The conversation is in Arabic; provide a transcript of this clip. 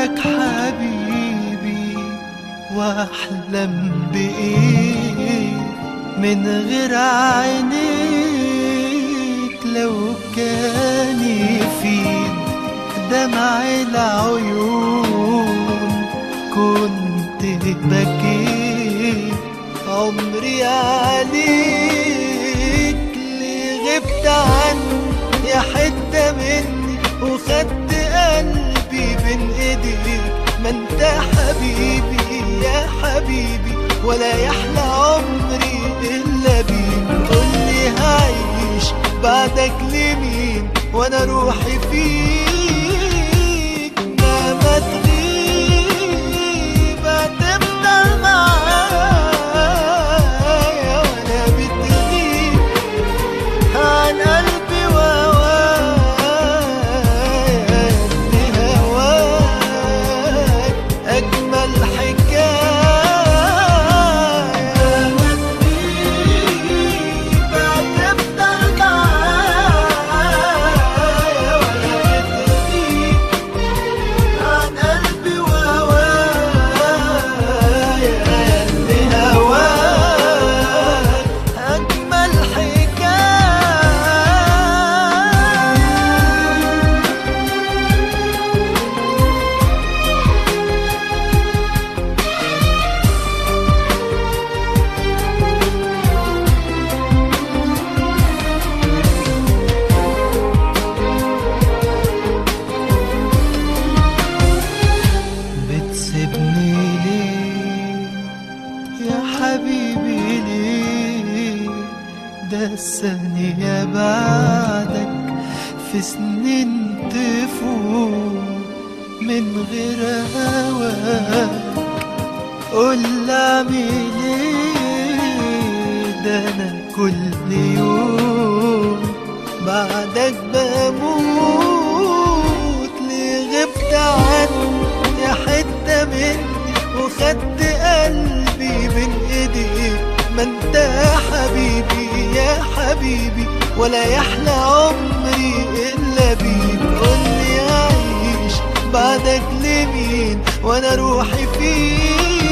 بعدك حبيبي، واحلم بايه من غير عينيك؟ لو كان يفيد دمع العيون كنت بكيت عمري عليك. ليه غبت عني يا حتة مني وخدت قلبي بين ايديك؟ ما انت حبيبي يا حبيبي، ولا يحلى عمري الا بيك. قولي هعيش بعدك لمين وانا روحي فيك؟ مهما تغيب هتفضل معايا، وانا بتغيب عن قلبي وهوايا. اللي هواك اجمل حكاية. مهما تغيب هتفضل معايا، وانا بتغيب عن قلبي وهوايا. اللي هواك اجمل حكاية. بتسيبني ليه يا حبيبي ليه؟ ده الثانية بعدك في سنين تفوت من غير هواك. قول اعمل ايه؟ ده انا كل يوم بعدك بموت. ليه غبت عني يا حتة مني وخدت قلبي بين ايديك؟ ما انت حبيبي يا حبيبي، ولا يحلى عمري الا بيك. قولي اعيش بعدك لمين وانا روحي فيك؟